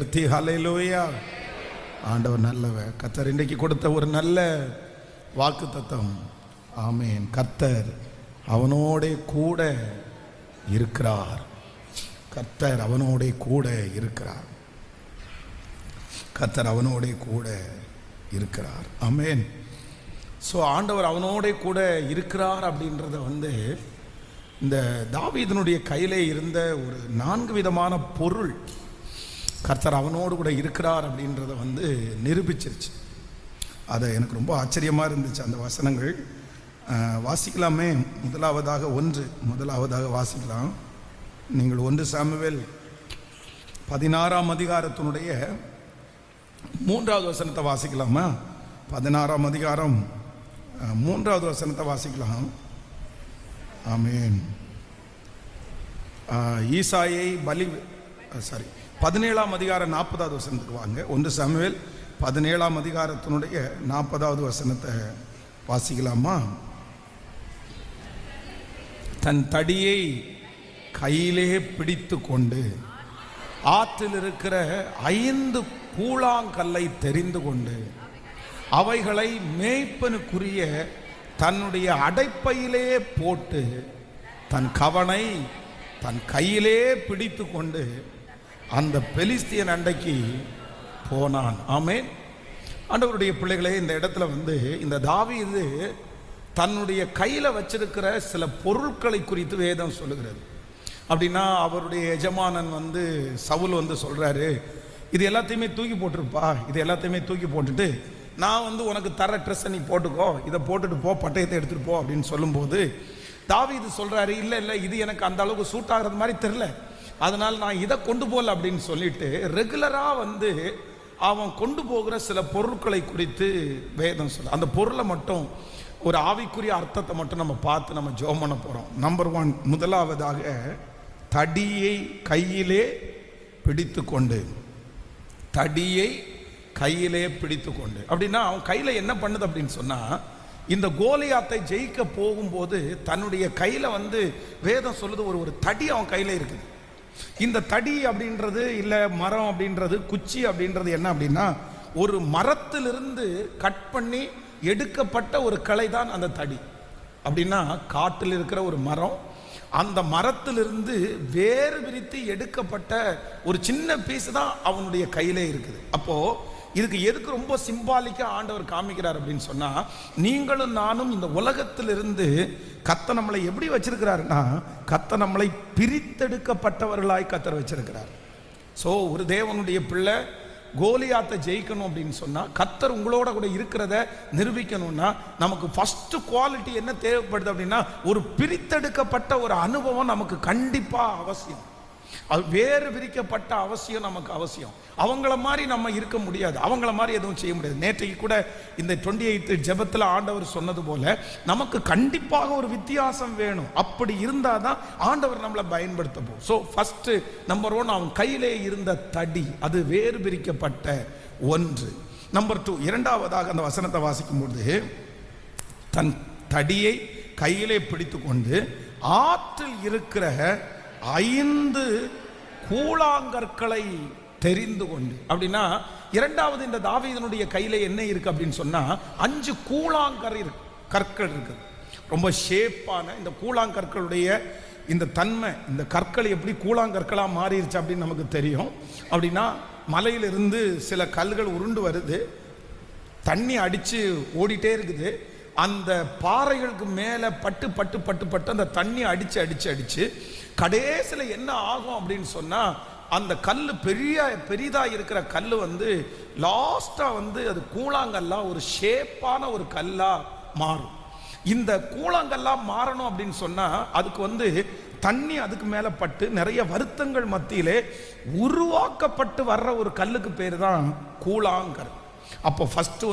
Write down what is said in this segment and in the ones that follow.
உயர்த்தி ஹல்லேலூயா. ஆண்டவர் நல்லவர். கர்த்தர் இன்றைக்கு கொடுத்த ஒரு நல்ல வாக்குத்தத்தம். ஆமென். கர்த்தர் அவனோடே கூட இருக்கிறார். கர்த்தர் அவனோடே கூட இருக்கிறார். கர்த்தர் அவனோடே கூட இருக்கிறார். ஆமென். ஸோ ஆண்டவர் அவனோடே கூட இருக்கிறார் அப்படின்றத இந்த தாவீதினுடைய கையிலே இருந்த ஒரு 4 விதமான பொருள் கர்த்தர் அவனோடு கூட இருக்கிறார் அப்படின்றத நிரூபிச்சிருச்சு. அது எனக்கு ரொம்ப ஆச்சரியமாக இருந்துச்சு. அந்த வசனங்கள் வாசிக்கலாமே. முதலாவதாக வாசிக்கலாம். நீங்கள் 1 சாமுவேல் 16ஆம் அதிகாரத்தினுடைய 3வது வசனத்தை வாசிக்கலாமா? 16ஆம் அதிகாரம் 3வது வசனத்தை வாசிக்கலாம். ஆமென். ஈசாயை 17ஆம் அதிகாரம் 40வது வசனத்துக்கு வாங்க. 1 சாமுவேல் 17ஆம் அதிகாரத்தினுடைய 40வது வசனத்தை வாசிக்கலாமா? தன் தடியை கையிலே பிடித்து கொண்டு ஆற்றில் இருக்கிற 5 கூழாங்கல்லை தெரிந்து கொண்டு அவைகளை மேய்ப்பனுக்குரிய தன்னுடைய அடைப்பையிலே போட்டு தன் கவனை தன் கையிலே பிடித்து கொண்டு அந்த பெலிஸ்தியன் அண்டைக்கு போனான். ஆமென். ஆண்டவருடைய பிள்ளைகளே, இந்த இடத்துல இந்த தாவீது தன்னுடைய கையில் வச்சிருக்கிற சில பொருட்களை குறித்து வேதம் சொல்லுகிறது. அப்படின்னா அவருடைய எஜமானன் சவுல் சொல்றாரு, இது எல்லாத்தையுமே தூக்கி போட்டிருப்பா, இது எல்லாத்தையுமே தூக்கி போட்டுட்டு நான் உனக்கு தர ட்ரெஸ்ஸை நீ போட்டுக்கோ, இதை போட்டுட்டு போ, பட்டயத்தை எடுத்துட்டு போ அப்படின்னு சொல்லும்போது தாவீது சொல்றாரு, இல்லை இல்லை, இது எனக்கு அந்த அளவுக்கு சூட் ஆகிறது மாதிரி தெரியல, அதனால் நான் இதை கொண்டு போகல அப்படின்னு சொல்லிட்டு ரெகுலராக அவன் கொண்டு போகிற சில பொருட்களை குறித்து வேதம் சொல்ல. அந்த பொருளை மட்டும் ஒரு ஆவிக்குரிய அர்த்தத்தை மட்டும் நம்ம பார்த்து நம்ம ஜெபம் பண்ண போகிறோம். நம்பர் 1, முதலாவதாக தடியை கையிலே பிடித்து கொண்டு. தடியை கையிலே பிடித்து கொண்டு அப்படின்னா அவன் கையில் என்ன பண்ணுது அப்படின்னு சொன்னால், இந்த கோலியாத்தை ஜெயிக்க போகும்போது தன்னுடைய கையில் வேதம் சொல்லுது ஒரு தடி அவன் கையில் இருக்குது. இந்த தடி அப்படின்றது இல்லை மரம் அப்படின்றது, குச்சி அப்படின்றது என்ன அப்படின்னா, ஒரு மரத்திலிருந்து கட் பண்ணி எடுக்கப்பட்ட ஒரு கிளை தான் அந்த தடி. அப்படின்னா காட்டில் இருக்கிற ஒரு மரம், அந்த மரத்திலிருந்து வேறு விரித்து எடுக்கப்பட்ட ஒரு சின்ன பீஸ் தான் அவனுடைய கையிலே இருக்குது. அப்போ இதுக்கு எதுக்கு ரொம்ப சிம்பாலிக்கா ஆண்டவர் காமிக்கிறார் அப்படின்னு சொன்னா, நீங்களும் நானும் இந்த உலகத்திலிருந்து கர்த்தர் நம்மளை எப்படி வச்சிருக்கிறாருன்னா, கர்த்தர் நம்மளை பிரித்தெடுக்கப்பட்டவர்களாய் கர்த்தர் வச்சிருக்கிறார். ஸோ ஒரு தேவனுடைய பிள்ளை கோலியாத்தை ஜெயிக்கணும் அப்படின்னு சொன்னா, கர்த்தர் உங்களோட கூட இருக்கிறத நிரூபிக்கணும்னா நமக்கு ஃபர்ஸ்ட் குவாலிட்டி என்ன தேவைப்படுது அப்படின்னா, ஒரு பிரித்தெடுக்கப்பட்ட ஒரு அனுபவம் நமக்கு கண்டிப்பா அவசியம். அது வேறு விரிக்கப்பட்ட அவசியம் நமக்கு அவசியம். அவங்கள மாதிரி நம்ம இருக்க முடியாது, அவங்கள மாதிரி எதுவும் செய்ய முடியாது. நேற்றைக்கு கூட இந்த 28 ஜெபத்தில் ஆண்டவர் சொன்னது போல நமக்கு கண்டிப்பாக ஒரு வித்தியாசம் வேணும். அப்படி இருந்தால் தான் ஆண்டவர் நம்மளை பயன்படுத்த போகும். ஸோ ஃபர்ஸ்ட் நம்பர் 1, அவன் கையிலே இருந்த தடி, அது வேறு பிரிக்கப்பட்ட ஒன்று. நம்பர் 2, இரண்டாவதாக அந்த வசனத்தை வாசிக்கும்போது, தன் தடியை கையிலே பிடித்து கொண்டு ஆற்றில் இருக்கிற 5 கூழாங்கற்களை தெரிந்து கொண்டு. அப்படின்னா இரண்டாவது இந்த தாவீதினுடைய கையில என்ன இருக்கு அப்படின்னு சொன்னா, 5 கற்கள் இருக்கு. ரொம்ப ஷேப்பான இந்த கூழாங்கற்களுடைய இந்த தன்மை, இந்த கற்கள் எப்படி கூழாங்கற்களா மாறிடுச்சு அப்படின்னு நமக்கு தெரியும். அப்படின்னா மலையிலிருந்து சில கல்கள் உருண்டு வருது, தண்ணி அடிச்சு ஓடிட்டே இருக்குது. அந்த பாறைகளுக்கு மேலே பட்டு பட்டு பட்டு பட்டு அந்த தண்ணி அடிச்சு அடிச்சு அடிச்சு கடைசியில் என்ன ஆகும் அப்படின்னு சொன்னா, அந்த கல் பெரிதா இருக்கிற கல் லாஸ்டா அது கூழாங்கல்லா ஒரு ஷேப்பான ஒரு கல்லா மாறும். இந்த கூழாங்கல்லா மாறணும் அப்படின்னு சொன்னா அதுக்கு தண்ணி அதுக்கு மேல பட்டு நிறைய வருத்தங்கள் மத்தியிலே உருவாக்கப்பட்டு வர்ற ஒரு கல்லுக்கு பேர் தான் கூழாங்கல். அப்போ ஃபர்ஸ்ட்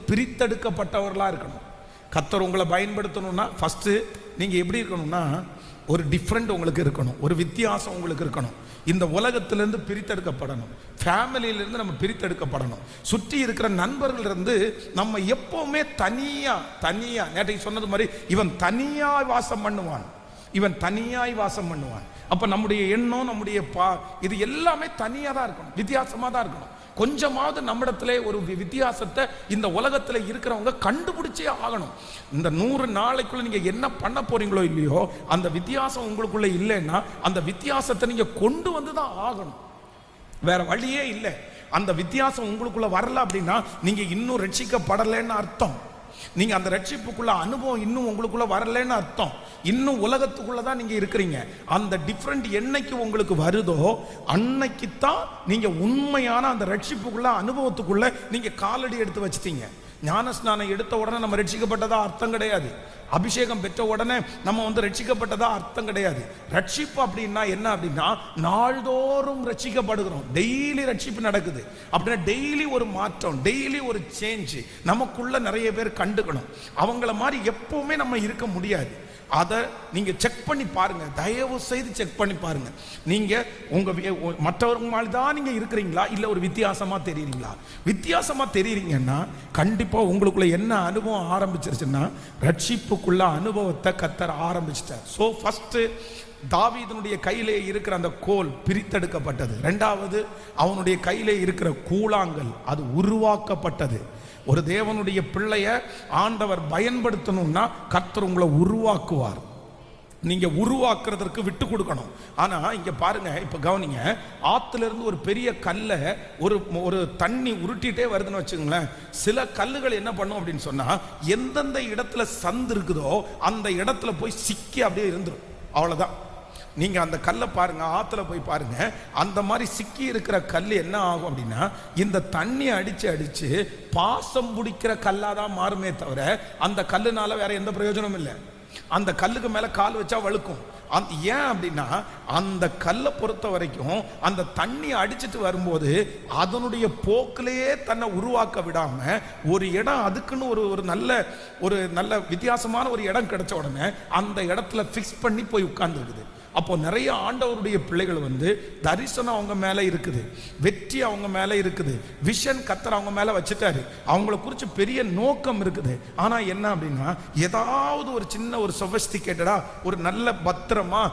பிரித்தெடுக்கப்பட்டவர்களா இருக்கணும். கர்த்தர் உங்களை பயன்படுத்தணும்னா ஃபர்ஸ்ட் நீங்க எப்படி இருக்கணும்னா, ஒரு டிஃப்ரெண்ட் உங்களுக்கு இருக்கணும், ஒரு வித்தியாசம் உங்களுக்கு இருக்கணும். இந்த உலகத்திலிருந்து பிரித்தெடுக்கப்படணும், ஃபேமிலியிலிருந்து நம்ம பிரித்தெடுக்கப்படணும், சுற்றி இருக்கிற நண்பர்களிருந்து நம்ம எப்பவுமே தனியா. நேற்றைக்கு சொன்னது மாதிரி இவன் தனியாய் வாசம் பண்ணுவான், இவன் தனியாய் வாசம் பண்ணுவான். அப்ப நம்முடைய எண்ணம், நம்முடைய இது எல்லாமே தனியா தான் இருக்கணும், வித்தியாசமா தான் இருக்கணும். கொஞ்சமாவது நம்மிடத்துல ஒரு வித்தியாசத்தை இந்த உலகத்துல இருக்கிறவங்க கண்டுபிடிச்சே ஆகணும். இந்த 100 நாளைக்குள்ள நீங்க என்ன பண்ண போறீங்களோ இல்லையோ, அந்த வித்தியாசம் உங்களுக்குள்ள இல்லைன்னா அந்த வித்தியாசத்தை நீங்க கொண்டு வந்து தான் ஆகணும். வேற வழியே இல்லை. அந்த வித்தியாசம் உங்களுக்குள்ள வரல அப்படின்னா நீங்க இன்னும் ரட்சிக்கப்படலைன்னு அர்த்தம். நீங்க அந்த ரட்சிப்புக்குள்ள அனுபவம் இன்னும் உங்களுக்குள்ள வரலன்னு அர்த்தம். இன்னும் உலகத்துக்குள்ளதான் நீங்க இருக்கிறீங்க. அந்த டிஃபரெண்ட் என்னைக்கு உங்களுக்கு வருதோ அன்னைக்கு தான் நீங்க உண்மையான அந்த ரட்சிப்புக்குள்ள அனுபவத்துக்குள்ள நீங்க காலடி எடுத்து வச்சிட்டீங்க. ஞானஸ்நானம் எடுத்த உடனே நம்ம ரட்சிக்கப்பட்டதா அர்த்தம் கிடையாது. அபிஷேகம் பெற்ற உடனே நம்ம ரட்சிக்கப்பட்டதா அர்த்தம் கிடையாது. ரட்சிப்பு அப்படின்னா என்ன அப்படின்னா, நாள்தோறும் ரட்சிக்கப்படுகிறோம். டெய்லி ரட்சிப்பு நடக்குது அப்படின்னா டெய்லி ஒரு மாற்றம், டெய்லி ஒரு சேஞ்ச் நமக்குள்ள நிறைய பேர் கண்டுக்கணும். அவங்கள மாதிரி எப்பவுமே நம்ம இருக்க முடியாது. அதை நீங்க செக் பண்ணி பாருங்க, தயவு செய்து செக் பண்ணி பாருங்க. நீங்க உங்க மற்றவங்க மாதிரி தான் நீங்க இருக்கிறீங்களா, இல்ல ஒரு வித்தியாசமா தெரியுறீங்களா? வித்தியாசமா தெரியுறீங்கன்னா கண்டிப்பா உங்களுக்குள்ள என்ன அனுபவம் ஆரம்பிச்சிருச்சுன்னா ரட்சிப்புக்குள்ள அனுபவத்தை கர்த்தர் ஆரம்பிச்சிட்டார். ஸோ ஃபர்ஸ்ட் தாவீதுனுடைய கையிலே இருக்கிற அந்த கோல் பிரித்தெடுக்கப்பட்டது. ரெண்டாவது அவனுடைய கையிலே இருக்கிற கூழாங்கல் அது உருவாக்கப்பட்டது. ஒரு தேவனுடைய பிள்ளைய ஆண்டவர் பயன்படுத்தணும்னா கர்த்தர் உங்களை உருவாக்குவார். நீங்க உருவாக்குறதற்கு விட்டு கொடுக்கணும். ஆனா இங்க பாருங்க, இப்ப கவனிங்க, ஆத்துல இருந்து ஒரு பெரிய கல்லை ஒரு தண்ணி உருட்டிட்டே வருதுன்னு வச்சுங்களேன். சில கல்லுகள் என்ன பண்ணும் அப்படின்னு சொன்னா, எந்தெந்த இடத்துல சந்து இருக்குதோ அந்த இடத்துல போய் சிக்கி அப்படியே இருந்துரும். அவ்வளவுதான். நீங்க அந்த கல்லை பாருங்க, ஆத்துல போய் பாருங்க, அந்த மாதிரி சிக்கி இருக்கிற கல் என்ன ஆகும் அப்படின்னா இந்த தண்ணி அடிச்சு அடிச்சு பாசம் பிடிக்கிற கல்லாதான் மாறுமே தவிர அந்த கல்லுனால வேற எந்த பிரயோஜனமும் இல்லை. அந்த கல்லுக்கு மேல கால் வச்சா வழுக்கும். ஏன் அப்படின்னா அந்த கல்லை பொறுத்த வரைக்கும் அந்த தண்ணி அடிச்சுட்டு வரும்போது அதனுடைய போக்கிலேயே தன்னை உருவாக்க விடாம ஒரு இடம் அதுக்குன்னு ஒரு நல்ல வித்தியாசமான ஒரு இடம் கிடைச்ச உடனே அந்த இடத்துல ஃபிக்ஸ் பண்ணி போய் உட்கார்ந்துருக்குது. அப்போ நிறைய ஆண்டவருடைய பிள்ளைகள் தரிசனம் அவங்க மேல இருக்குது, வெற்றி அவங்க மேல இருக்குது, விஷன் கர்த்தர் அவங்க மேல வச்சுட்டாரு, அவங்கள குறித்து பெரிய நோக்கம் இருக்குது. ஆனா என்ன அப்படின்னா ஏதாவது ஒரு சின்ன ஒரு சொஃபிஸ்டிகேட்டடா ஒரு நல்ல பத்திரமா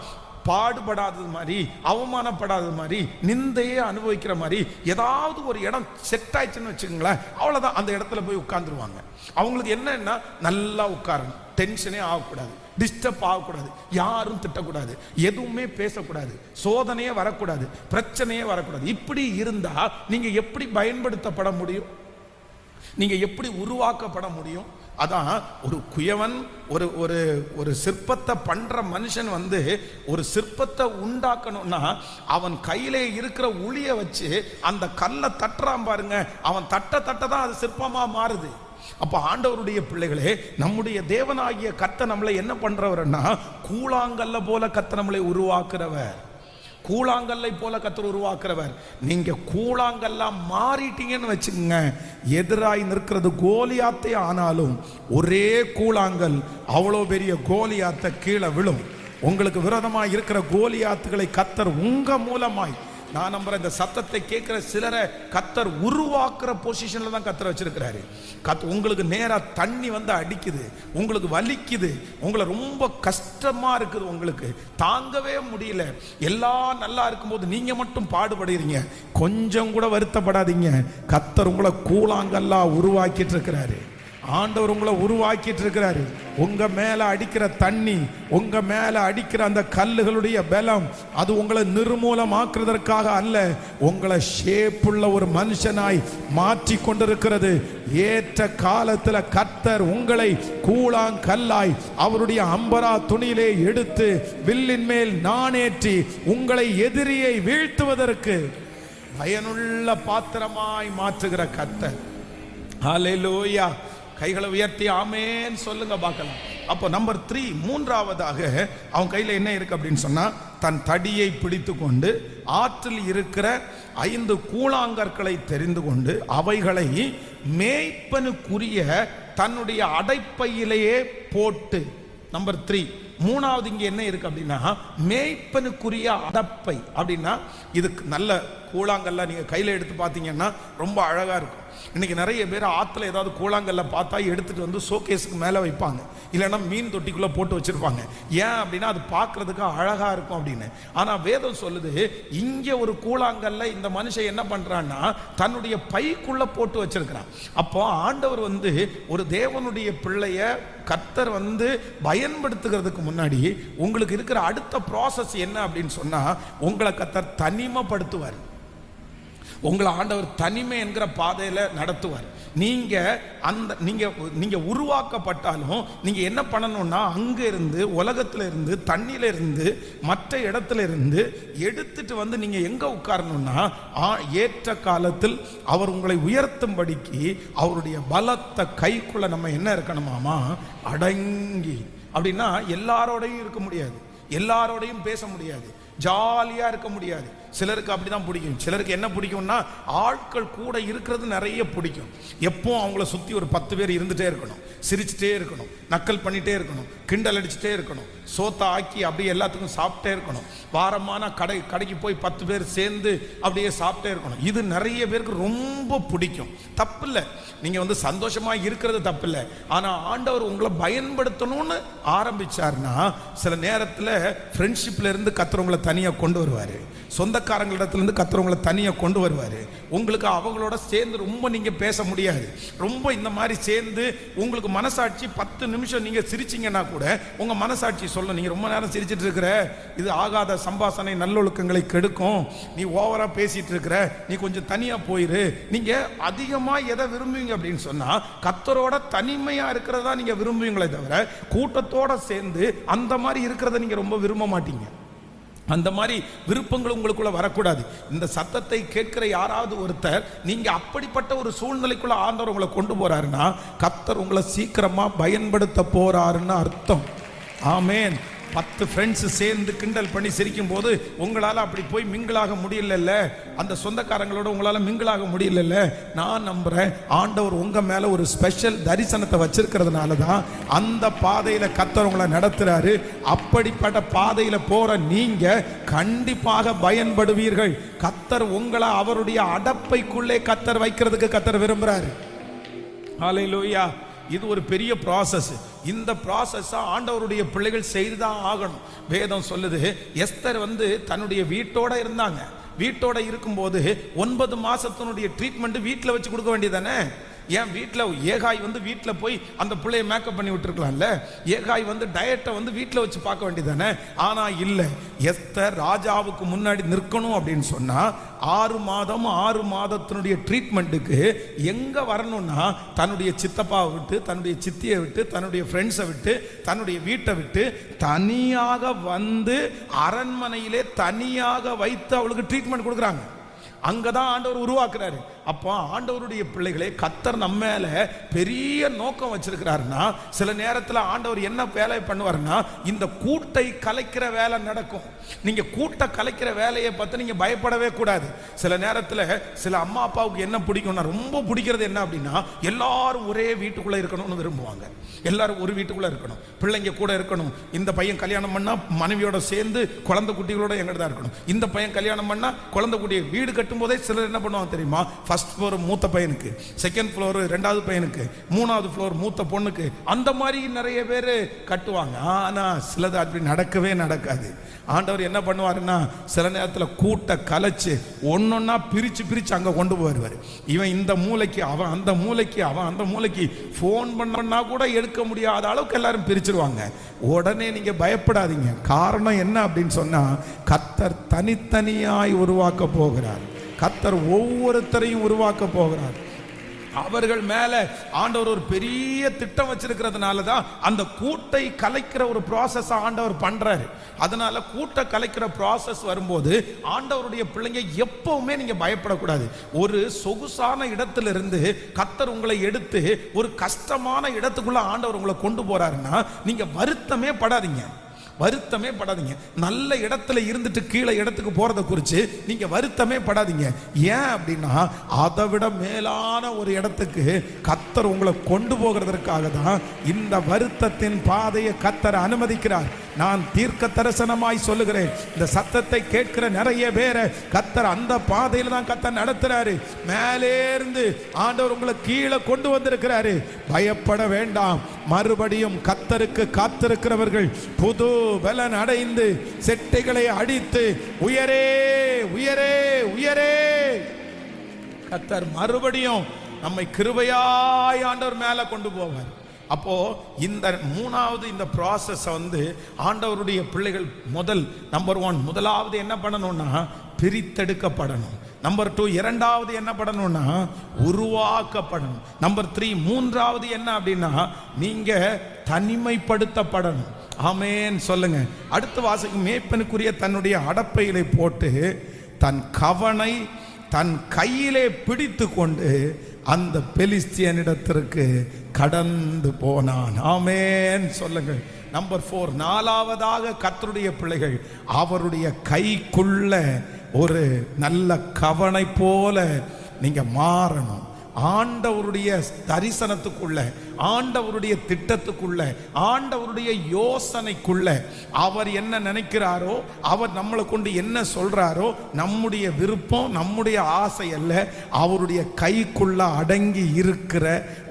பாடுபடாதது மாதிரி, அவமானப்படாதது மாதிரி, நிந்தையே அனுபவிக்கிற மாதிரி ஏதாவது ஒரு இடம் செட் ஆயிடுச்சுன்னு வச்சுக்கோங்களேன், அவ்வளவுதான். அந்த இடத்துல போய் உட்கார்ந்துருவாங்க. அவங்களுக்கு என்னன்னா நல்லா உட்காரணும், டென்ஷனே ஆகக்கூடாது, டிஸ்டர்ப் ஆகக்கூடாது, யாரும் திட்டக்கூடாது, எதுவுமே பேசக்கூடாது, சோதனையே வரக்கூடாது, பிரச்சனையே வரக்கூடாது. இப்படி இருந்தா நீங்க எப்படி பயன்படுத்தப்பட முடியும்? நீங்க எப்படி உருவாக்கப்பட முடியும்? அதான் ஒரு குயவன் ஒரு சிற்பத்தை பண்ற மனுஷன் ஒரு சிற்பத்தை உண்டாக்கணும்னா அவன் கையிலே இருக்கிற உளிய வச்சு அந்த கல்லை தட்டுறான் பாருங்க, அவன் தட்ட தான் அது சிற்பமா மாறுது. அப்ப ஆண்டவருடைய பிள்ளைகளே, நம்முடைய தேவனாகிய கர்த்தர் நம்மளை என்ன பண்றவர்னா கூழாங்கல்ல போல கர்த்தர் நம்மளை உருவாக்குறவர், கூழாங்கல்லை போல கர்த்தர் உருவாக்குறவர். நீங்க கூழாங்கல்லா மாறிட்டீங்கன்னு வச்சுக்கோங்க, எதிராய் நிற்கிறது கோலியாத்தே ஆனாலும் ஒரே கூழாங்கல் அவ்வளோ பெரிய கோலியாத்தை கீழே விழும். உங்களுக்கு விரோதமாய் இருக்கிற கோலியாத்துகளை கர்த்தர் உங்க மூலமாய், நான் நம்புறேன் இந்த சத்தத்தை கேட்கிற சிலரை கர்த்தர் உருவாக்குற பொசிஷன்ல தான் கர்த்தர் வச்சிருக்கிறாரு. உங்களுக்கு நேரா தண்ணி அடிக்குது, உங்களுக்கு வலிக்குது, உங்களை ரொம்ப கஷ்டமா இருக்குது, உங்களுக்கு தாங்கவே முடியல, எல்லாம் நல்லா இருக்கும்போது நீங்க மட்டும் பாடுபடுறீங்க, கொஞ்சம் கூட வருத்தப்படாதீங்க. கர்த்தர் உங்களை கூழாங்கல்லா உருவாக்கிட்டு இருக்கிறாரு. ஆண்டவர் உங்களை உருவாக்கிட்டு இருக்கிறாரு. உங்க மேல அடிக்கிற தண்ணி, உங்க மேல அடிக்கிற அந்த கல்லுகளுடைய பலம் அது உங்களை நிர்மூலமாக்குறதற்காக அல்ல, உங்களை ஷேப்புள்ள ஒரு மனுஷனாய் மாற்றி கொண்டிருக்கிறது. ஏற்ற காலத்துல கர்த்தர் உங்களை கூழாங்கல்லாய் அவருடைய அம்பரா துணியிலே எடுத்து வில்லின் மேல் நாணேற்றி உங்களை எதிரியை வீழ்த்துவதற்கு பயனுள்ள பாத்திரமாய் மாற்றுகிற கர்த்தர். ஹல்லேலூயா. கைகளை உயர்த்தி ஆமேன் சொல்லுங்க பார்க்கலாம். அப்போ நம்பர் 3, மூன்றாவதாக அவன் கையில் என்ன இருக்கு அப்படின்னு சொன்னா, தன் தடியை பிடித்து கொண்டு ஆற்றில் இருக்கிற 5 கூழாங்கற்களை தெரிந்து கொண்டு அவைகளை மேய்ப்பனுக்குரிய தன்னுடைய அடைப்பையிலேயே போட்டு. நம்பர் 3, மூணாவது இங்க என்ன இருக்கு அப்படின்னா, மேய்ப்பனுக்குரிய அடப்பை அப்படின்னா, இதுக்கு நல்ல கூழாங்கல்ல நீங்க கையில எடுத்து பார்த்தீங்கன்னா ரொம்ப அழகா இருக்கும். இன்னைக்கு நிறைய பேர் ஆற்றுல ஏதாவது கூழாங்கல்ல பார்த்தா எடுத்துட்டு வந்து ஷோகேஸுக்கு மேலே வைப்பாங்க, இல்லைன்னா மீன் தொட்டிக்குள்ளே போட்டு வச்சிருப்பாங்க. ஏன் அப்படின்னா அது பார்க்கறதுக்கு அழகாக இருக்கும் அப்படின்னு. ஆனால் வேதம் சொல்லுது, இங்கே ஒரு கூழாங்கல்ல இந்த மனுஷன் என்ன பண்ணுறான்னா தன்னுடைய பைக்குள்ளே போட்டு வச்சிருக்கிறான். அப்போ ஆண்டவர் வந்து ஒரு தேவனுடைய பிள்ளைய கர்த்தர் வந்து பயன்படுத்துகிறதுக்கு முன்னாடி உங்களுக்கு இருக்கிற அடுத்த ப்ராசஸ் என்ன அப்படின்னு சொன்னால், உங்களை கர்த்தர் தனிமைப்படுத்துவார். உங்களை ஆண்டவர் தனிமை என்கிற பாதையில் நடத்துவார். நீங்க உருவாக்கப்பட்டாலும் நீங்க என்ன பண்ணணும்னா, அங்க இருந்து உலகத்துல இருந்து தண்ணியில இருந்து மற்ற இடத்துல இருந்து எடுத்துட்டு வந்து நீங்க எங்க உட்காரணும்னா, ஏற்ற காலத்தில் அவர் உங்களை உயர்த்தும்படிக்கு அவருடைய பலத்த கைக்குள்ள நம்ம என்ன இருக்கணுமாமா, அடங்கி. அப்படின்னா எல்லாரோடையும் இருக்க முடியாது, எல்லாரோடையும் பேச முடியாது, ஜாலியா இருக்க முடியாது. சிலருக்கு அப்படிதான் பிடிக்கும். சிலருக்கு என்ன பிடிக்கும்னா, ஆட்கள் கூட இருக்கிறது நிறைய பிடிக்கும். எப்போ அவங்கள சுற்றி ஒரு 10 பேர் இருந்துகிட்டே இருக்கணும், சிரிச்சுட்டே இருக்கணும், நக்கல் பண்ணிகிட்டே இருக்கணும், கிண்டல் அடிச்சுட்டே இருக்கணும், சோத்தை ஆக்கி அப்படியே எல்லாத்துக்கும் சாப்பிட்டே இருக்கணும். வாரமான கடைக்கு போய் 10 பேர் சேர்ந்து அப்படியே சாப்பிட்டே இருக்கணும். இது நிறைய பேருக்கு ரொம்ப பிடிக்கும். தப்பு இல்லை, நீங்கள் வந்து சந்தோஷமாக இருக்கிறது தப்பு இல்லை. ஆனால் ஆண்டவர் உங்களை பயன்படுத்தணும்னு ஆரம்பித்தார்னா, சில நேரத்தில் ஃப்ரெண்ட்ஷிப்பில் இருந்து கத்துறவங்களை தனியாக கொண்டு வருவார், சொந்தக்காரங்களிடத்துலேருந்து கத்துறவங்களை தனியாக கொண்டு வருவார். உங்களுக்கு அவங்களோட சேர்ந்து ரொம்ப நீங்கள் பேச முடியாது. ரொம்ப இந்த மாதிரி சேர்ந்து உங்களுக்கு மனசாட்சி 10 நிமிஷம் நீங்கள் சிரிச்சிங்கன்னா கூட உங்கள் மனசாட்சி சொல்லும், நீங்கள் ரொம்ப நேரம் சிரிச்சிட்டு இருக்கிற, இது ஆகாத சம்பாஷணை நல்லொழுக்கங்களை கெடுக்கும், நீ ஓவராக பேசிகிட்டு இருக்கிற, நீ கொஞ்சம் தனியாக போயிரு. நீங்கள் அதிகமாக எதை விரும்புவீங்க அப்படின்னு சொன்னால், கர்த்தரோட தனிமையாக இருக்கிறதா நீங்கள் விரும்புவீங்களே தவிர, கூட்டத்தோடு சேர்ந்து அந்த மாதிரி இருக்கிறத நீங்கள் ரொம்ப விரும்ப மாட்டீங்க. அந்த மாதிரி விருப்பங்கள் உங்களுக்குள்ள வரக்கூடாது. இந்த சத்தத்தை கேட்கிற யாராவது ஒருத்தர் நீங்க அப்படிப்பட்ட ஒரு சூழ்நிலைக்குள்ள ஆண்டவர் உங்களை கொண்டு போறாருன்னா, கர்த்தர் உங்களை சீக்கிரமா பயன்படுத்த போறாருன்னு அர்த்தம். ஆமேன். 10 ஃப்ரெண்ட்ஸ் சேர்ந்து கிண்டல் பண்ணி சிரிக்கும் போது உங்களால் அப்படி போய் மிங்கிளாக முடியல, அந்த சொந்தக்காரங்களோட உங்களால் மிங்கிளாக முடியல. நான் நம்புகிறேன், ஆண்டவர் உங்கள் மேலே ஒரு ஸ்பெஷல் தரிசனத்தை வச்சிருக்கிறதுனால தான் அந்த பாதையில் கர்த்தர் உங்களை நடத்துகிறாரு. அப்படிப்பட்ட பாதையில் போகிற நீங்கள் கண்டிப்பாக பயன்படுவீர்கள். கர்த்தர் உங்களை அவருடைய அடப்பைக்குள்ளே கர்த்தர் வைக்கிறதுக்கு கர்த்தர் விரும்புகிறாரு. ஹல்லேலூயா. இது ஒரு பெரிய ப்ராசஸ். இந்த ப்ராசஸ் ஆண்டவருடைய பிள்ளைகள் செய்துதான் ஆகணும். வேதம் சொல்லுது, எஸ்தர் வந்து தன்னுடைய வீட்டோட இருந்தாங்க. வீட்டோட இருக்கும்போது 9 மாசத்தினுடைய ட்ரீட்மெண்ட் வீட்டில் வச்சு கொடுக்க வேண்டியதானே. ஏன் வீட்டில் ஏகாய் வந்து வீட்டில் போய் அந்த பிள்ளையை மேக்கப் பண்ணி விட்டுருக்கலாம்ல. ஏகாய் வந்து டயட்டை வந்து வீட்டில் வச்சு பார்க்க வேண்டியதானே. ஆனால் இல்லை, எஸ்தர் ராஜாவுக்கு முன்னாடி நிற்கணும் அப்படின்னு சொன்னால் 6 மாதம் 6 மாதத்தினுடைய ட்ரீட்மெண்ட்டுக்கு எங்கே வரணும்னா, தன்னுடைய சித்தப்பாவை விட்டு, தன்னுடைய சித்தியை விட்டு, தன்னுடைய ஃப்ரெண்ட்ஸை விட்டு, தன்னுடைய வீட்டை விட்டு தனியாக வந்து அரண்மனையிலே தனியாக வைத்து அவளுக்கு ட்ரீட்மெண்ட் கொடுக்குறாங்க. அங்கதான் ஆண்டவர் உருவாக்குறாரு. அப்போ ஆண்டவருடைய பிள்ளைகளே, கர்த்தர் நம்ம மேல பெரிய நோக்கம் வச்சிருக்கிறாருன்னா, சில நேரத்தில் ஆண்டவர் என்ன வேலை பண்ணுவாருன்னா, இந்த கூட்டை கலைக்கிற வேலை நடக்கும். நீங்க கூட்ட கலைக்கிற வேலையை பார்த்து நீங்க பயப்படவே கூடாது. சில நேரத்தில் சில அம்மா அப்பாவுக்கு என்ன பிடிக்கும்னா, ரொம்ப பிடிக்கிறது என்ன அப்படின்னா, எல்லாரும் ஒரே வீட்டுக்குள்ள இருக்கணும்னு விரும்புவாங்க. எல்லாரும் ஒரு வீட்டுக்குள்ள இருக்கணும், பிள்ளைங்க கூட இருக்கணும். இந்த பையன் கல்யாணம் பண்ணா மனைவியோட சேர்ந்து குழந்தை குட்டிகளோட எங்கிட்ட தான் இருக்கணும். இந்த பையன் கல்யாணம் பண்ணா குழந்தை குட்டியை வீடு கட்டும் போதே சிலர் என்ன பண்ணுவாங்க தெரியுமா, ஃபர்ஸ்ட் ஃப்ளோர் மூத்த பையனுக்கு, செகண்ட் ஃப்ளோர் 2வது பையனுக்கு, 3வது ஃப்ளோர் மூத்த பொண்ணுக்கு, அந்த மாதிரி நிறைய பேர் கட்டுவாங்க. ஆனால் சிலது அப்படி நடக்கவே நடக்காது. ஆண்டவர் என்ன பண்ணுவாருன்னா, சில நேரத்தில் கூட்ட கலைச்சு ஒன்னொன்னா பிரிச்சு அங்கே கொண்டு போயிடுவார். இவன் இந்த மூளைக்கு, அவன் அந்த மூளைக்கு, அவன் அந்த மூளைக்கு, ஃபோன் பண்ணா கூட எடுக்க முடியாத அளவுக்கு எல்லாரும் பிரிச்சிருவாங்க. உடனே நீங்க பயப்படாதீங்க. காரணம் என்ன அப்படின்னு சொன்னா, கர்த்தர் தனித்தனியாய் உருவாக்க போகிறார். கர்த்தர் ஒவ்வொருத்தரையும் உருவாக்க போகிறார். அவர்கள் மேல ஆண்டவர் ஒரு பெரிய திட்டம் வச்சிருக்கிறதுனால தான் அந்த கூட்டை கலைக்கிற ஒரு ப்ராசஸ் ஆண்டவர் பண்றாரு. அதனால கூட்ட கலைக்கிற ப்ராசஸ் வரும்போது ஆண்டவருடைய பிள்ளைங்க எப்பவுமே நீங்க பயப்படக்கூடாது. ஒரு சொகுசான இடத்திலிருந்து கர்த்தர் உங்களை எடுத்து ஒரு கஷ்டமான இடத்துக்குள்ள ஆண்டவர் உங்களை கொண்டு போறாருன்னா, நீங்க வருத்தமே படாதீங்க. வருத்தமே படாதீங்க. நல்ல இடத்துல இருந்துட்டு கீழே இடத்துக்கு போறதை குறித்து நீங்க வருத்தமே படாதீங்க. ஏன் அப்படின்னா, அதை விட மேலான ஒரு இடத்துக்கு கர்த்தர் உங்களை கொண்டு போகிறதற்காக தான் இந்த வருத்தத்தின் பாதையை கர்த்தர் அனுமதிக்கிறார். நான் தீர்க்க தரிசனமாய் சொல்லுகிறேன், இந்த சத்தத்தை கேட்கிற நிறைய பேரை கத்தர் அந்த பாதையில் தான் கத்தர் நடத்துறாரு. மேலே இருந்து ஆண்டவர் உங்களை கீழே கொண்டு வந்திருக்கிறாரு. பயப்பட வேண்டாம். மறுபடியும் கத்தருக்கு காத்திருக்கிறவர்கள் புது பலன் அடைந்து செட்டைகளை அடித்து உயரே உயரே உயரே. கத்தர் மறுபடியும் நம்மை கிருபையாய் ஆண்டவர் மேல கொண்டு போவார். அப்போ இந்த மூணாவது இந்த ப்ராசஸ் ஆண்டவருடைய பிள்ளைகள் நம்பர் 1 முதலாவது என்ன பண்ணணும்னா பிரித்தெடுக்கப்படணும். நம்பர் 2 இரண்டாவது என்ன பண்ணணும்னா உருவாக்கப்படணும். நம்பர் 3 மூன்றாவது என்ன அப்படின்னா நீங்க தனிமைப்படுத்தப்படணும். ஆமென் சொல்லுங்க. அடுத்த வாசகம், மேய்ப்பனுக்குரிய தன்னுடைய அடப்பையிலே போட்டு தன் கவனை தன் கையிலே பிடித்து கொண்டு அந்த பெலிஸ்தியனிடத்திற்கு கடந்து போனான். ஆமென் சொல்லுங்க. நம்பர் 4 நாலாவதாக கர்த்தருடைய பிள்ளைகள் அவருடைய கைக்குள்ள ஒரு நல்ல கவனை போல நீங்க மாறணும். ஆண்டவருடைய தரிசனத்துக்குள்ள, ஆண்டவருடைய திட்டத்துக்குள்ள, ஆண்டவருடைய யோசனைக்குள்ள அவர் என்ன நினைக்கிறாரோ, அவர் நம்மளை கொண்டு என்ன சொல்றாரோ, நம்முடைய விருப்பம் நம்முடைய ஆசை அல்ல, அவருடைய கைக்குள்ள அடங்கி இருக்கிற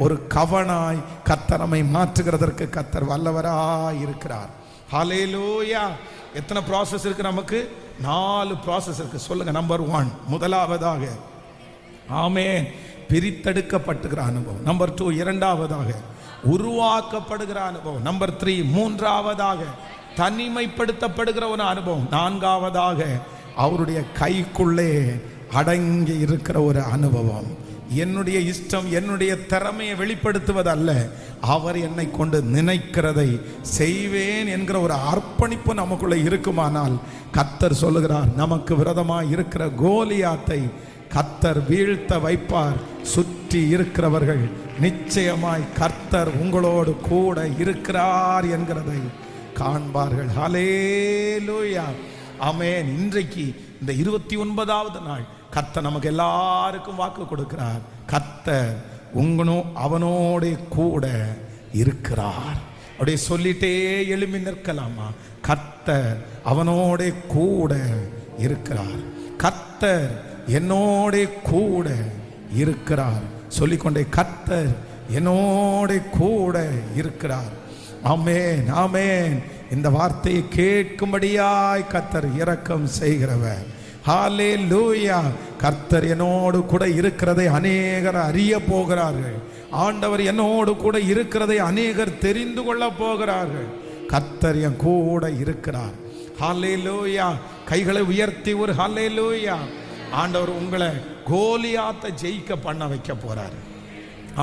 ஒரு கவனாய் கர்த்தர் நம்மை மாற்றுகிறதற்கு கர்த்தர் வல்லவராய் இருக்கிறார். ஹல்லேலூயா. எத்தனை ப்ராசஸ் இருக்கு? நமக்கு 4 ப்ராசஸ் இருக்கு. சொல்லுங்க. நம்பர் 1 முதலாவதாக ஆமென் பிரித்தெடுக்கப்படுகிற அனுபவம். நம்பர் 2 இரண்டாவதாக உருவாக்கப்படுகிற அனுபவம். நம்பர் 3 மூன்றாவதாக தனிமைப்படுத்தப்படுகிற ஒரு அனுபவம். நான்காவதாக அவருடைய கைக்குள்ளே அடங்கி இருக்கிற ஒரு அனுபவம். என்னுடைய இஷ்டம் என்னுடைய திறமையை வெளிப்படுத்துவதல்ல, அவர் என்னை கொண்டு நினைக்கிறதை செய்வேன் என்கிற ஒரு அர்ப்பணிப்பு நமக்குள்ள இருக்குமானால் கர்த்தர் சொல்லுகிறார், நமக்கு விரோதமாக இருக்கிற கோலியாத்தை கர்த்தர் வீழ்த்த வைப்பார். சுற்றி இருக்கிறவர்கள் நிச்சயமாய் கர்த்தர் உங்களோடு கூட இருக்கிறார் என்கிறதை காண்பார்கள். ஹல்லேலூயா. ஆமென். இன்றைக்கு இந்த 29வது நாள் கர்த்தர் நமக்கு எல்லாருக்கும் வாக்கு கொடுக்கிறார். கர்த்தர் அவனோட கூட இருக்கிறார். அப்படியே சொல்லிட்டே எழுப்பி நிற்கலாமா? கர்த்தர் அவனோட கூட இருக்கிறார். கர்த்தர் என்னோட கூட இருக்கிறார். சொல்லிக்கொண்டே கர்த்தர் என்னோட கூட இருக்கிறார். ஆமென் ஆமென். இந்த வார்த்தையை கேட்கும்படியாய் கர்த்தர் இரக்கம் செய்கிறவர். ஹல்லேலூயா. கர்த்தர் என்னோடு கூட இருக்கிறதை அநேகர் அறிய போகிறார்கள். ஆண்டவர் என்னோடு கூட இருக்கிறதை அநேகர் தெரிந்து கொள்ள போகிறார்கள். கர்த்தர் என் கூட இருக்கிறார். ஹல்லேலூயா. கைகளை உயர்த்தி ஒரு ஹல்லேலூயா. ஆண்டவர் உங்களை கோலியாத்தை ஜெயிக்க பண்ண வைக்க போறாரு.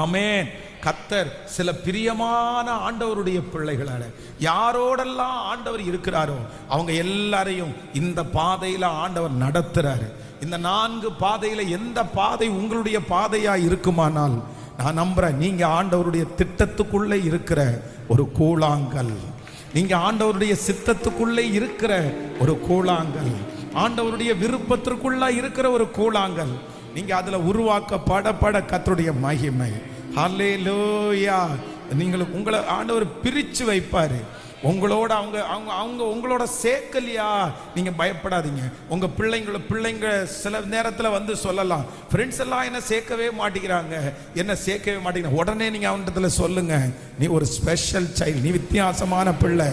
ஆமென். கர்த்தர் சில பிரியமான ஆண்டவருடைய பிள்ளைகளால யாரோடெல்லாம் ஆண்டவர் இருக்கிறாரோ அவங்க எல்லாரையும் இந்த பாதையில ஆண்டவர் நடத்துறாரு. இந்த 4 பாதையில எந்த பாதை உங்களுடைய பாதையா இருக்குமானால் நான் நம்புறேன், நீங்க ஆண்டவருடைய திட்டத்துக்குள்ளே இருக்கிற ஒரு கூழாங்கல், நீங்க ஆண்டவருடைய சித்தத்துக்குள்ளே இருக்கிற ஒரு கூழாங்கல், ஆண்டவருடைய விருப்பத்திற்குள்ள இருக்கிற ஒரு கூழாங்கல். நீங்க அதுல உருவாக்கப்பட கர்த்தருடைய மகிமை. ஹல்லேலூயா. நீங்களுக்கு உங்களை ஆண்டவர் பிரிச்சு வைப்பாரு. உங்களோட அவங்க உங்களோட சேர்க்கலையா, நீங்க பயப்படாதீங்க. உங்க பிள்ளைங்க சில நேரத்தில் சொல்லலாம், ஃப்ரெண்ட்ஸ் எல்லாம் என்ன சேர்க்கவே மாட்டேங்கிறாங்க, என்ன சேர்க்கவே மாட்டேங்கிறாங்க. உடனே நீங்க அவன்கிட்ட சொல்லுங்க, நீ ஒரு ஸ்பெஷல் சைல்டு, நீ வித்தியாசமான பிள்ளை.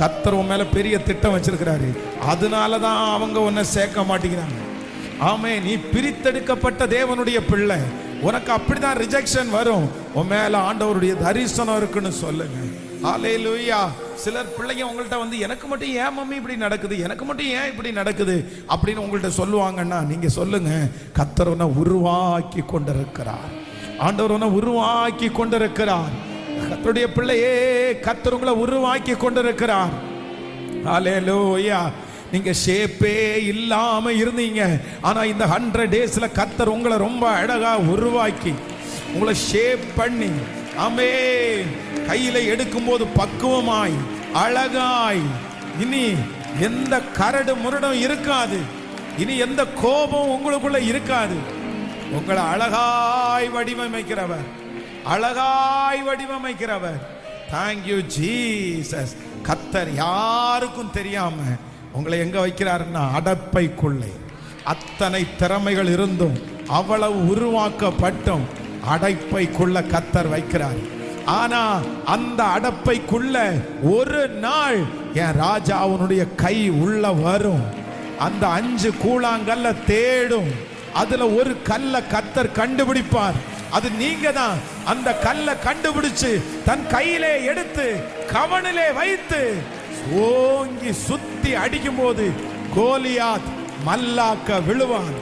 கர்த்தர் உன் மேல பெரிய திட்டம் வச்சிருக்கிறாரு. அதனாலதான் அவங்க உன்னை சேர்க்க மாட்டேங்கிறாங்க. ஆமே, நீ பிரித்தெடுக்கப்பட்ட தேவனுடைய பிள்ளை. உனக்கு அப்படிதான் ரிஜெக்ஷன் வரும். உன் மேல ஆண்டவருடைய தரிசனம் இருக்குன்னு சொல்லுங்க. ஹல்லேலூயா. சிலர் பிள்ளைங்க உங்கள்கிட்ட எனக்கு மட்டும் ஏன் மம்மி இப்படி நடக்குது, எனக்கு மட்டும் ஏன் இப்படி நடக்குது அப்படின்னு உங்கள்கிட்ட சொல்லுவாங்கன்னா நீங்க சொல்லுங்க, கர்த்தர் உன்னை உருவாக்கி கொண்டிருக்கிறார். ஆண்டவர் உன்னை உருவாக்கி கொண்டிருக்கிறார். கர்த்தருடைய பிள்ளையே, கர்த்தர் உங்களை உருவாக்கி கொண்டிருக்கிறார். ஹல்லேலூயா. நீங்க ஷேப்பே இல்லாம இருந்தீங்க, ஆனா இந்த 100 டேஸ்ல கர்த்தர் உங்களை ரொம்ப அழகா உருவாக்கி உங்களை ஷேப் பண்ணி, ஆமென், கையில எடுக்கும் போது பக்குவமாய் அழகாய், இனி எந்த கரடு முரடும் இருக்காது, இனி எந்த கோபம் உங்களுக்குள்ள இருக்காது. உங்களை அழகாய் வடிவமைக்கிறவர், அழகாய் வடிவமைக்கிறவர். Thank you Jesus. கர்த்தர் யாருக்கும் தெரியாம உங்களை எங்க வைக்கிறாருன்னா அடப்பைக்குள்ளே. அத்தனை திறமைகள் இருந்தும் அவ்வளவு உருவாக்கப்பட்டும் அடைப்பைக்குள்ள கர்த்தர் வைக்கிறார். ஆனா அந்த அடப்பைக்குள்ள ஒரு நாள் என் ராஜாவுடைய கை உள்ள வரும். அந்த 5 கூழாங்கல்ல தேடும். அதுல ஒரு கல்லை கர்த்தர் கண்டுபிடிப்பார். அது நீங்க தான். அந்த கல்லை கண்டுபிடிச்சு தன் கையிலே எடுத்து கவனிலே வைத்து ஓங்கி சுத்தி அடிக்கும் போது கோலியாத் மல்லாக்க விழுவான்.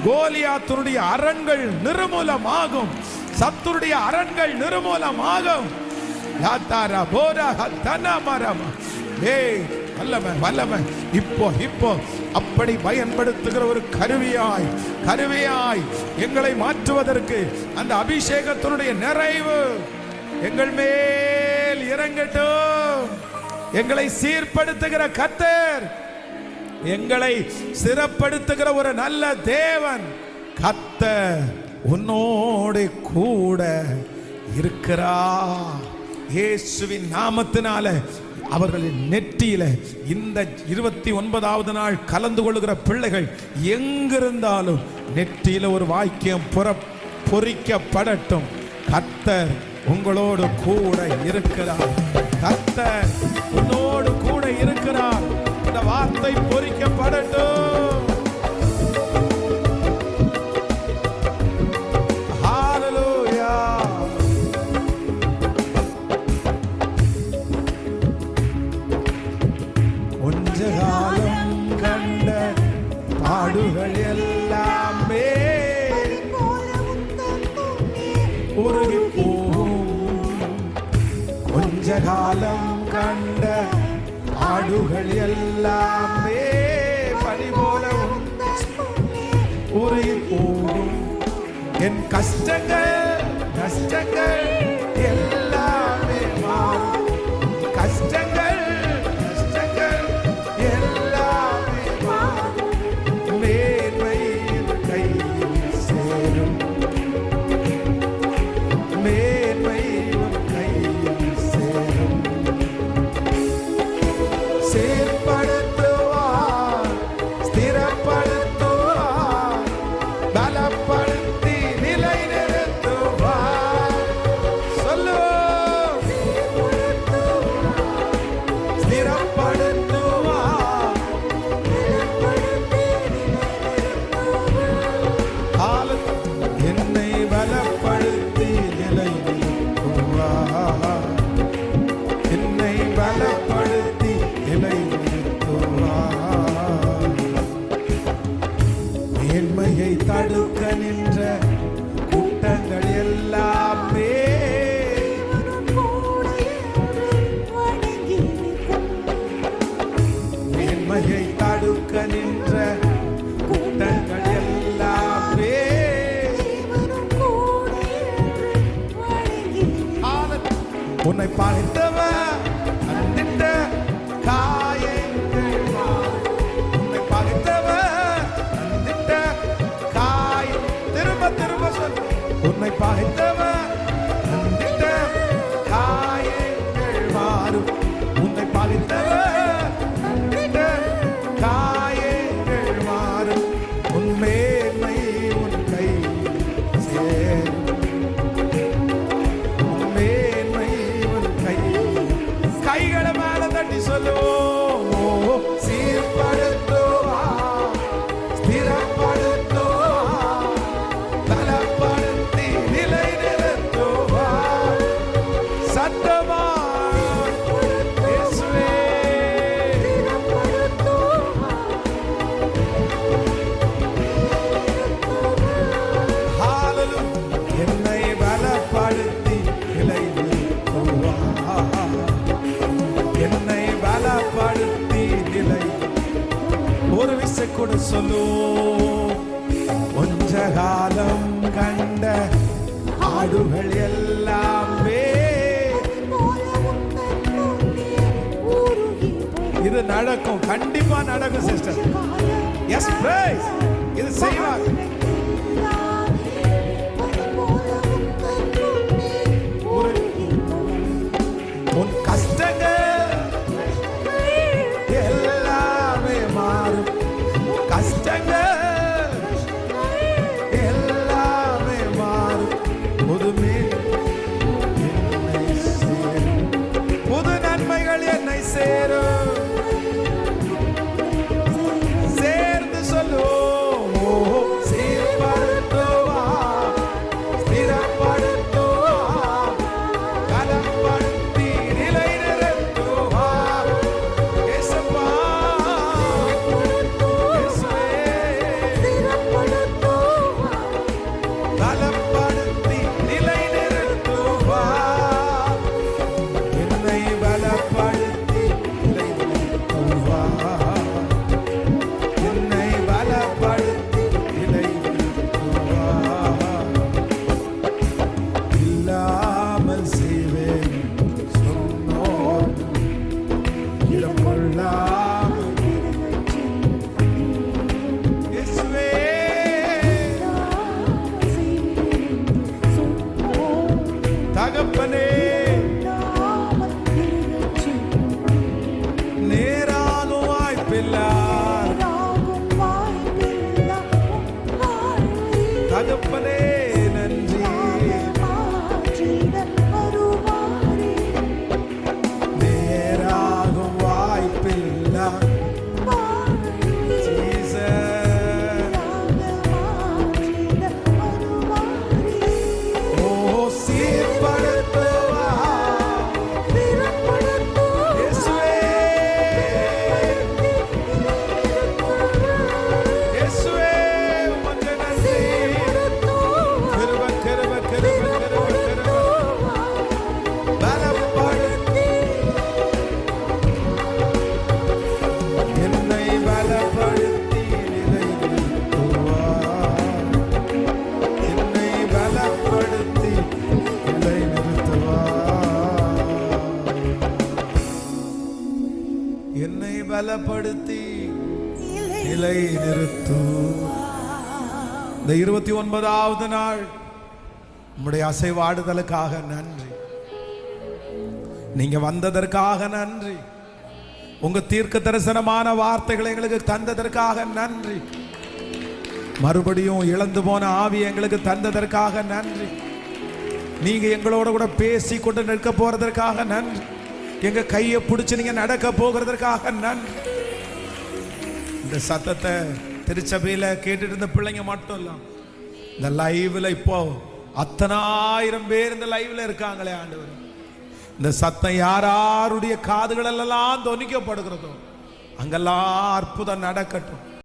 கோலியாத்துடைய அரண்கள் நிர்மூலமாகும். சத்துருடைய அரண்கள் நிர்மூலமாகும். வல்லவன் இப்போ அப்படி பயன்படுத்துகிற ஒரு கருவியாய் எங்களை மாற்றுவதற்கு அந்த அபிஷேகத்தினுடைய நிறைவு எங்கள் மேல் இறங்கட்டும். எங்களை சீர்படுத்துகிற கர்த்தர், எங்களை சிறப்படுத்துகிற ஒரு நல்ல தேவன் கர்த்தர் உன்னோடு கூட இருக்கிறார். இயேசுவின் நாமத்தினால அவர்களின் நெற்றியில இந்த 29வது நாள் கலந்து கொள்ளுகிற பிள்ளைகள் எங்கிருந்தாலும் நெற்றியில ஒரு வாக்கியம் பொறிக்கப்படட்டும். கர்த்தர் உங்களோடு கூட இருக்கிறார். கர்த்தர் உன்னோடு கூட இருக்கிறார். இந்த வார்த்தை பொறிக்கப்படட்டும். ஹalleluya. கொஞ்ச காலம் கண்ட பாடுகள் எல்லாமே உருகி கொஞ்ச காலம் கண்ட ஆடுகள் எல்லாமே பனி போல உருகி போகும். என் கஷ்டங்கள் எல்லாமே மாறும். கஷ்டங்கள் எல்லாமே மாறும். மேன்மை கையில் சேரும். மேன்மை கையில் சேரும். சீர்படுத்துவார், ஸ்திரப்படுத்துவார், பலப்படுத்தி நிலை நிறுத்துவார். சொல்லுவோம். ஸ்திரப்படுத்துவார், என்னை பலப்படுத்தி நிலை நிறுத்துவார். என்னை பலப்படுத்தி நிலை நிறுத்துவார். மேன்மையை தடுக்க நின்ற கூட்டங்கள் எல்லாமே மேன்மையை தடுக்க நின்ற கூட்டங்கள் எல்லாமே உன்னை பகைத்தவர் கண்டிட்ட காயங்கள் மாறும். உன்னை பகைத்தவர் கண்டிட்ட காயம். திரும்ப சொல்லு. உன்னை பகைத்தவர் கண்டிட்ட காயங்கள் மாறும். உன்னை பகைத்தவர் கண்டிட்ட காயங்கள் மாறும். உன் மேன்மை உன் கை சேரும். கைகளை மேல தட்டி சொல்லுவோம். சீர்படுத்துவார், ஸ்திரப்படுத்துவார், பலப்படுத்தி நிலை நிறுத்துவார். சத்தமா இயேசுவே. ஹalleluya. என்னை பலப்படுத்தி நிலை நிறுத்துவார். என்னை பலப்படுத்தி நிலை. ஒரு விசை கூட சொல்லு. கொஞ்ச காலம் கண்ட ஆடுகள் எல்லாமே இது நடக்கும். கண்டிப்பா நடக்கும் சிஸ்டர். S price. இது செய்வாங்க. உன் கஷ்டங்கள் பலப்படுத்தி நிலை நிறுத்து. இந்த 29வது நாள் உம்முடைய அசைவாடுதலுக்காக நன்றி. நீங்க வந்ததற்காக நன்றி. உங்க தீர்க்க தரிசனமான வார்த்தைகளை எங்களுக்கு தந்ததற்காக நன்றி. மறுபடியும் இழந்து போன ஆவி எங்களுக்கு தந்ததற்காக நன்றி. நீங்க எங்களோட கூட பேசி கொண்டு நிற்க போறதற்காக நன்றி. எங்க கையை பிடிச்சு நீங்க நடக்க போகிறதற்காக நன்றி. இந்த சத்தத்தை திருச்சபையில கேட்டுட்டு இருந்த பிள்ளைங்க மட்டும் இல்ல, இந்த லைவ்ல இப்போ அத்தனாயிரம் பேர் இந்த லைவ்ல இருக்காங்களே ஆண்டவர். இந்த சத்தம் யாருடைய காதுகள் எல்லாம் தொனிக்கப்படுகிறதோ அங்கெல்லாம் அற்புதம் நடக்கட்டும்.